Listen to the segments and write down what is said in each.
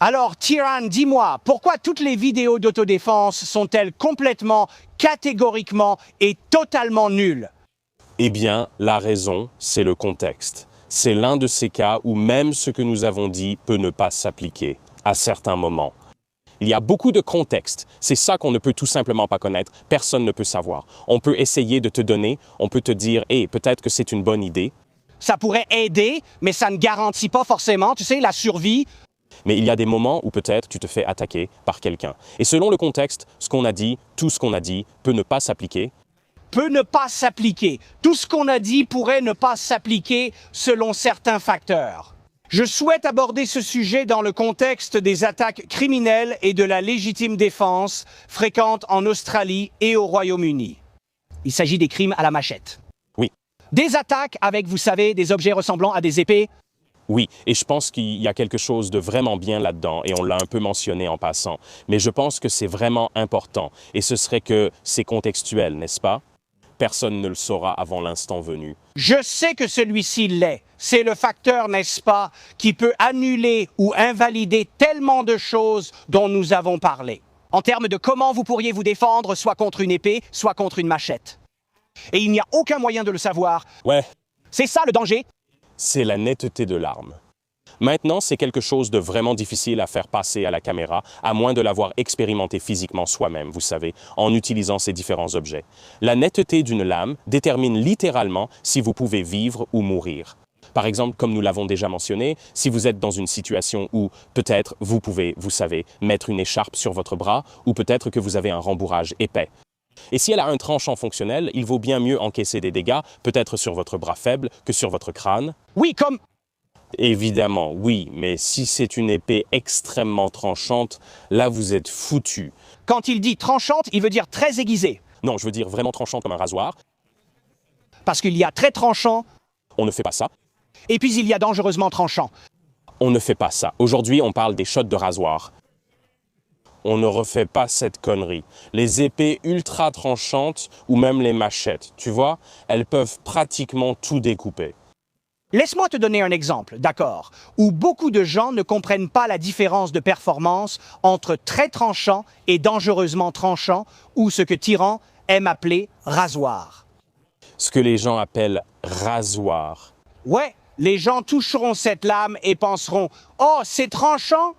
Alors, Tiran, dis-moi, pourquoi toutes les vidéos d'autodéfense sont-elles complètement, catégoriquement et totalement nulles? Eh bien, la raison, c'est le contexte. C'est l'un de ces cas où même ce que nous avons dit peut ne pas s'appliquer, à certains moments. Il y a beaucoup de contexte. C'est ça qu'on ne peut tout simplement pas connaître. Personne ne peut savoir. On peut essayer de te donner, on peut te dire, hey, peut-être que c'est une bonne idée. Ça pourrait aider, mais ça ne garantit pas forcément, tu sais, la survie. Mais il y a des moments où peut-être tu te fais attaquer par quelqu'un. Et selon le contexte, ce qu'on a dit, tout ce qu'on a dit, peut ne pas s'appliquer. Peut ne pas s'appliquer. Tout ce qu'on a dit pourrait ne pas s'appliquer selon certains facteurs. Je souhaite aborder ce sujet dans le contexte des attaques criminelles et de la légitime défense fréquentes en Australie et au Royaume-Uni. Il s'agit des crimes à la machette. Oui. Des attaques avec, vous savez, des objets ressemblant à des épées. Oui, et je pense qu'il y a quelque chose de vraiment bien là-dedans, et on l'a un peu mentionné en passant. Mais je pense que c'est vraiment important, et ce serait que c'est contextuel, n'est-ce pas? Personne ne le saura avant l'instant venu. Je sais que celui-ci l'est. C'est le facteur, n'est-ce pas, qui peut annuler ou invalider tellement de choses dont nous avons parlé. En termes de comment vous pourriez vous défendre, soit contre une épée, soit contre une machette. Et il n'y a aucun moyen de le savoir. Ouais, C'est ça le danger. c'est la netteté de l'arme. Maintenant, c'est quelque chose de vraiment difficile à faire passer à la caméra, à moins de l'avoir expérimenté physiquement soi-même, vous savez, en utilisant ces différents objets. La netteté d'une lame détermine littéralement si vous pouvez vivre ou mourir. Par exemple, comme nous l'avons déjà mentionné, si vous êtes dans une situation où peut-être vous pouvez, vous savez, mettre une écharpe sur votre bras, ou peut-être que vous avez un rembourrage épais. Et si elle a un tranchant fonctionnel, il vaut bien mieux encaisser des dégâts, peut-être sur votre bras faible que sur votre crâne. Oui, comme... Évidemment, oui, mais si c'est une épée extrêmement tranchante, là vous êtes foutu. Quand il dit tranchante, il veut dire très aiguisée. Non, je veux dire vraiment tranchante comme un rasoir. Parce qu'il y a très tranchant, On ne fait pas ça. et puis il y a dangereusement tranchant. On ne fait pas ça. Aujourd'hui, on parle des shots de rasoir. On ne refait pas cette connerie. Les épées ultra tranchantes ou même les machettes, tu vois, elles peuvent pratiquement tout découper. Laisse-moi te donner un exemple, d'accord, où beaucoup de gens ne comprennent pas la différence de performance entre très tranchant et dangereusement tranchant, ou ce que Tyran aime appeler rasoir. Ce que les gens appellent rasoir. Ouais, les gens toucheront cette lame et penseront « Oh, c'est tranchant !»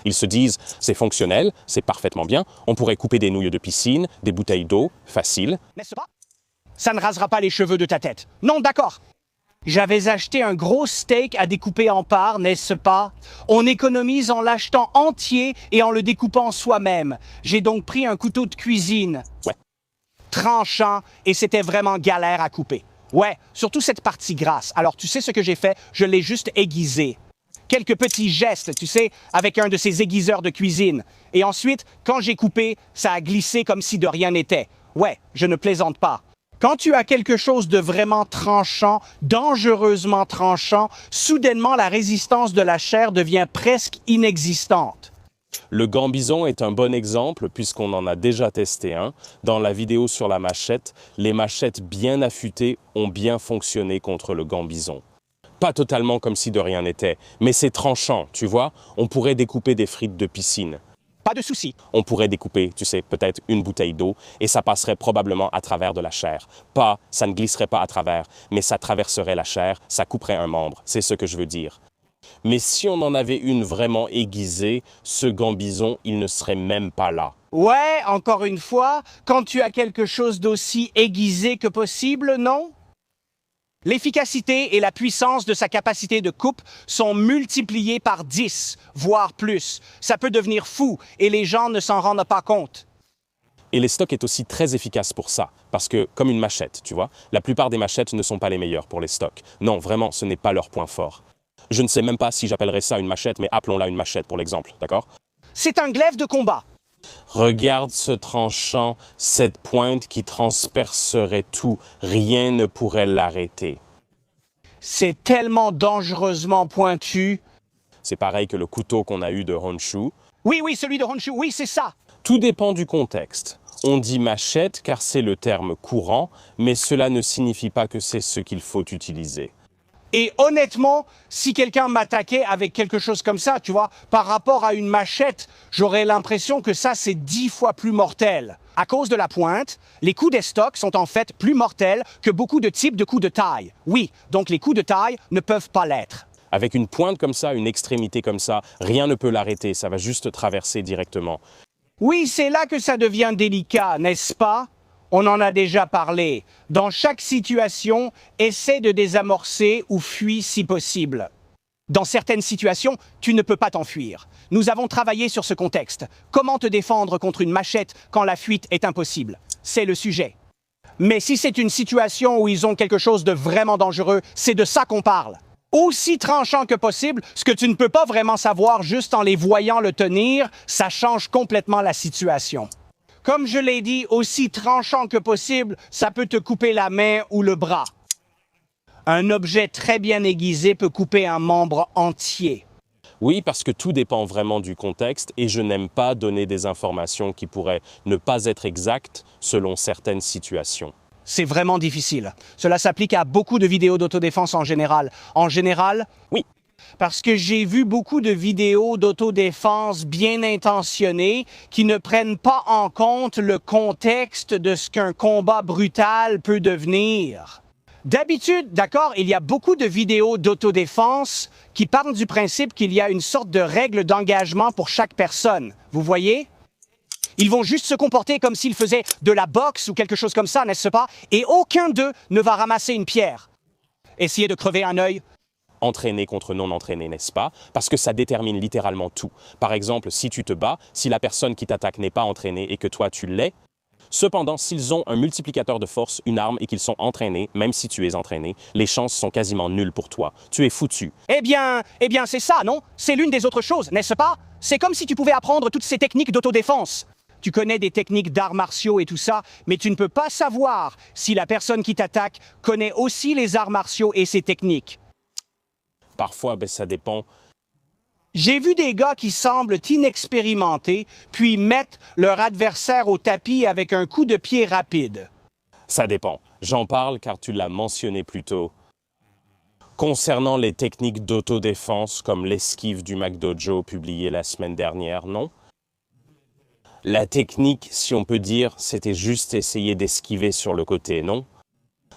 Ils se disent, c'est fonctionnel, c'est parfaitement bien, on pourrait couper des nouilles de piscine, des bouteilles d'eau, facile. N'est-ce pas? Ça ne rasera pas les cheveux de ta tête. Non, d'accord. J'avais acheté un gros steak à découper en parts, n'est-ce pas? On économise en l'achetant entier et en le découpant soi-même. J'ai donc pris un couteau de cuisine. Ouais. Tranchant, et c'était vraiment galère à couper. Ouais, surtout cette partie grasse. Alors tu sais ce que j'ai fait? Je l'ai juste aiguisé. Quelques petits gestes, tu sais, avec un de ces aiguiseurs de cuisine. Et ensuite, quand j'ai coupé, ça a glissé comme si de rien n'était. Ouais, je ne plaisante pas. Quand tu as quelque chose de vraiment tranchant, dangereusement tranchant, soudainement la résistance de la chair devient presque inexistante. Le gambison est un bon exemple puisqu'on en a déjà testé un. Dans la vidéo sur la machette, les machettes bien affûtées ont bien fonctionné contre le gambison. Pas totalement comme si de rien n'était, mais c'est tranchant, tu vois. On pourrait découper des frites de piscine. Pas de souci. On pourrait découper, tu sais, peut-être une bouteille d'eau et ça passerait probablement à travers de la chair. Pas, ça ne glisserait pas à travers, mais ça traverserait la chair, ça couperait un membre, c'est ce que je veux dire. Mais si on en avait une vraiment aiguisée, ce gambison, il ne serait même pas là. Ouais, encore une fois, quand tu as quelque chose d'aussi aiguisé que possible, non? L'efficacité et la puissance de sa capacité de coupe sont multipliées par 10, voire plus. Ça peut devenir fou et les gens ne s'en rendent pas compte. Et les stocks est aussi très efficace pour ça, parce que, comme une machette, tu vois, la plupart des machettes ne sont pas les meilleures pour les stocks. Non, vraiment, ce n'est pas leur point fort. Je ne sais même pas si j'appellerais ça une machette, mais appelons-la une machette pour l'exemple, d'accord? C'est un glaive de combat. Regarde ce tranchant, cette pointe qui transpercerait tout, rien ne pourrait l'arrêter. C'est tellement dangereusement pointu. C'est pareil que le couteau qu'on a eu de Honshu. Oui, celui de Honshu, oui, c'est ça. Tout dépend du contexte. On dit machette car c'est le terme courant, mais cela ne signifie pas que c'est ce qu'il faut utiliser. Et honnêtement, si quelqu'un m'attaquait avec quelque chose comme ça, tu vois, par rapport à une machette, j'aurais l'impression que ça, c'est 10 fois plus mortel. À cause de la pointe, les coups d'estoc sont en fait plus mortels que beaucoup de types de coups de taille. Oui, donc les coups de taille ne peuvent pas l'être. Avec une pointe comme ça, une extrémité comme ça, rien ne peut l'arrêter, ça va juste traverser directement. Oui, c'est là que ça devient délicat, n'est-ce pas? On en a déjà parlé. Dans chaque situation, essaie de désamorcer ou fuis si possible. Dans certaines situations, tu ne peux pas t'enfuir. Nous avons travaillé sur ce contexte. Comment te défendre contre une machette quand la fuite est impossible? C'est le sujet. Mais si c'est une situation où ils ont quelque chose de vraiment dangereux, c'est de ça qu'on parle. Aussi tranchant que possible, ce que tu ne peux pas vraiment savoir juste en les voyant le tenir, ça change complètement la situation. Comme je l'ai dit, aussi tranchant que possible, ça peut te couper la main ou le bras. Un objet très bien aiguisé peut couper un membre entier. Oui, parce que tout dépend vraiment du contexte et je n'aime pas donner des informations qui pourraient ne pas être exactes selon certaines situations. C'est vraiment difficile. Cela s'applique à beaucoup de vidéos d'autodéfense en général. En général, Oui. parce que j'ai vu beaucoup de vidéos d'autodéfense bien intentionnées qui ne prennent pas en compte le contexte de ce qu'un combat brutal peut devenir. D'habitude, d'accord, il y a beaucoup de vidéos d'autodéfense qui partent du principe qu'il y a une sorte de règle d'engagement pour chaque personne. Vous voyez? Ils vont juste se comporter comme s'ils faisaient de la boxe ou quelque chose comme ça, n'est-ce pas? Et aucun d'eux ne va ramasser une pierre. Essayer de crever un œil. Entraîné contre non entraîné, n'est-ce pas? Parce que ça détermine littéralement tout. Par exemple, si tu te bats, si la personne qui t'attaque n'est pas entraînée et que toi tu l'es, cependant, s'ils ont un multiplicateur de force, une arme et qu'ils sont entraînés, même si tu es entraîné, les chances sont quasiment nulles pour toi. Tu es foutu. Eh bien, c'est ça, non? C'est l'une des autres choses, n'est-ce pas? C'est comme si tu pouvais apprendre toutes ces techniques d'autodéfense. Tu connais des techniques d'arts martiaux et tout ça, mais tu ne peux pas savoir si la personne qui t'attaque connaît aussi les arts martiaux et ces techniques. Parfois, ça dépend. J'ai vu des gars qui semblent inexpérimentés, puis mettent leur adversaire au tapis avec un coup de pied rapide. Ça dépend. J'en parle car tu l'as mentionné plus tôt. Concernant les techniques d'autodéfense comme l'esquive du McDojo publiée la semaine dernière, non? La technique, si on peut dire, c'était juste essayer d'esquiver sur le côté, non?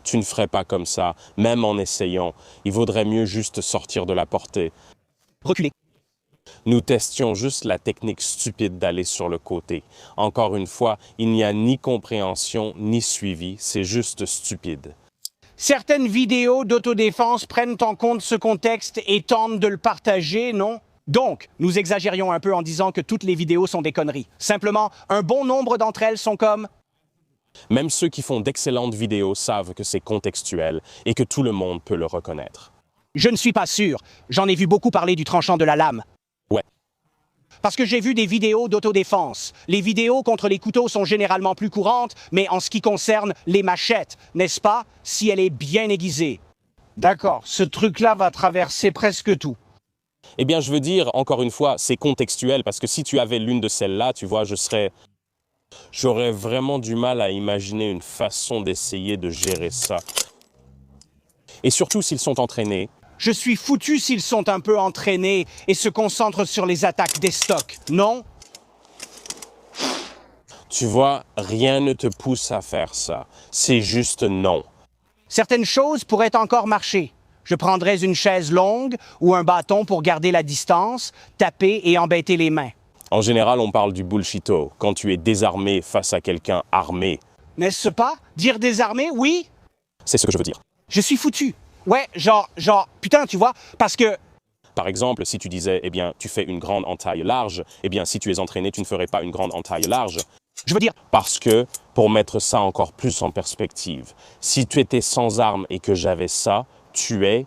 Tu ne ferais pas comme ça, même en essayant. Il vaudrait mieux juste sortir de la portée. Reculer. Nous testions juste la technique stupide d'aller sur le côté. Encore une fois, il n'y a ni compréhension ni suivi, c'est juste stupide. Certaines vidéos d'autodéfense prennent en compte ce contexte et tentent de le partager, non? Donc, nous exagérions un peu en disant que toutes les vidéos sont des conneries. Simplement, un bon nombre d'entre elles sont comme... Même ceux qui font d'excellentes vidéos savent que c'est contextuel et que tout le monde peut le reconnaître. Je ne suis pas sûr. J'en ai vu beaucoup parler du tranchant de la lame. Ouais. Parce que j'ai vu des vidéos d'autodéfense. Les vidéos contre les couteaux sont généralement plus courantes, mais en ce qui concerne les machettes, n'est-ce pas, si elle est bien aiguisée. D'accord, ce truc-là va traverser presque tout. Eh bien, je veux dire, encore une fois, c'est contextuel, parce que si tu avais l'une de celles-là, tu vois, j'aurais vraiment du mal à imaginer une façon d'essayer de gérer ça. Et surtout s'ils sont entraînés. Je suis foutu s'ils sont un peu entraînés et se concentrent sur les attaques des stocks, non? Tu vois, rien ne te pousse à faire ça. C'est juste non. Certaines choses pourraient encore marcher. Je prendrais une chaise longue ou un bâton pour garder la distance, taper et embêter les mains. En général, on parle du bullshito, quand tu es désarmé face à quelqu'un armé. N'est-ce pas? Dire désarmé, oui? C'est ce que je veux dire. Je suis foutu. Ouais, putain, tu vois, parce que... Par exemple, si tu disais, eh bien, tu fais une grande entaille large, eh bien, si tu es entraîné, tu ne ferais pas une grande entaille large. Je veux dire... Parce que, pour mettre ça encore plus en perspective, si tu étais sans arme et que j'avais ça, tu es...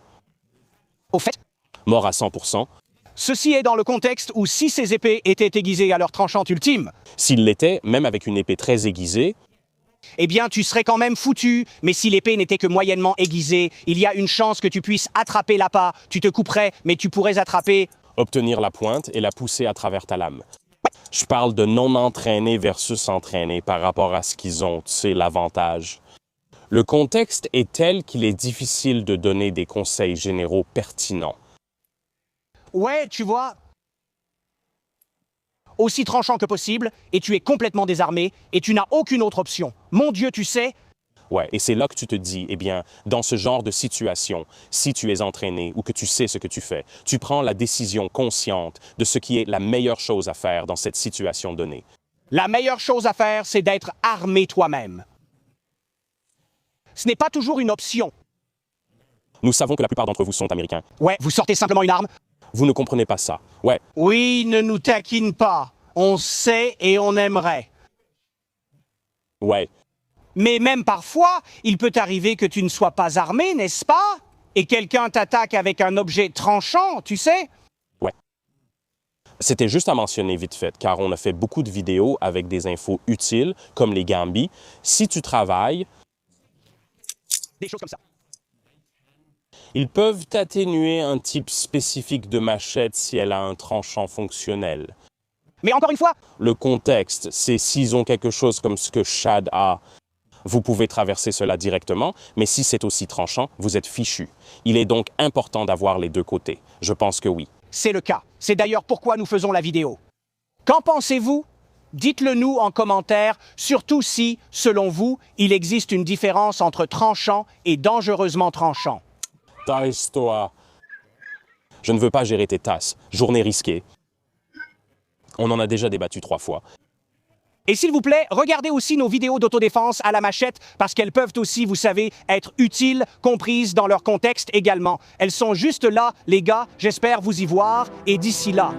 Au fait... mort à 100%. Ceci est dans le contexte où si ces épées étaient aiguisées à leur tranchante ultime... S'il l'était, même avec une épée très aiguisée... eh bien, tu serais quand même foutu. Mais si l'épée n'était que moyennement aiguisée, il y a une chance que tu puisses attraper l'appât. Tu te couperais, mais tu pourrais attraper... obtenir la pointe et la pousser à travers ta lame. Je parle de non-entraînés versus entraînés par rapport à ce qu'ils ont, tu sais, l'avantage. Le contexte est tel qu'il est difficile de donner des conseils généraux pertinents. Ouais, tu vois, aussi tranchant que possible, et tu es complètement désarmé, et tu n'as aucune autre option. Mon Dieu, tu sais, Ouais, et c'est là que tu te dis, eh bien, dans ce genre de situation, si tu es entraîné ou que tu sais ce que tu fais, tu prends la décision consciente de ce qui est la meilleure chose à faire dans cette situation donnée. la meilleure chose à faire, c'est d'être armé toi-même. Ce n'est pas toujours une option. Nous savons que la plupart d'entre vous sont américains. Ouais, vous sortez simplement une arme. Vous ne comprenez pas ça. Ouais, Oui, ne nous taquine pas. On sait et on aimerait. ouais. Mais même parfois, il peut arriver que tu ne sois pas armé, n'est-ce pas? Et quelqu'un t'attaque avec un objet tranchant, tu sais? C'était juste à mentionner vite fait, car on a fait beaucoup de vidéos avec des infos utiles, comme les gambis. Si tu travailles, Des choses comme ça. ils peuvent atténuer un type spécifique de machette si elle a un tranchant fonctionnel. Mais encore une fois, Le contexte, c'est s'ils ont quelque chose comme ce que Chad a, vous pouvez traverser cela directement, mais si c'est aussi tranchant, vous êtes fichu. Il est donc important d'avoir les deux côtés. Je pense que oui. c'est le cas. C'est d'ailleurs pourquoi nous faisons la vidéo. Qu'en pensez-vous? Dites-le nous en commentaire, surtout si, selon vous, il existe une différence entre tranchant et dangereusement tranchant. Tasse-toi. Je ne veux pas gérer tes tasses. Journée risquée. On en a déjà débattu 3 fois. Et s'il vous plaît, regardez aussi nos vidéos d'autodéfense à la machette parce qu'elles peuvent aussi, vous savez, être utiles, comprises dans leur contexte également. Elles sont juste là, les gars, j'espère vous y voir et d'ici là,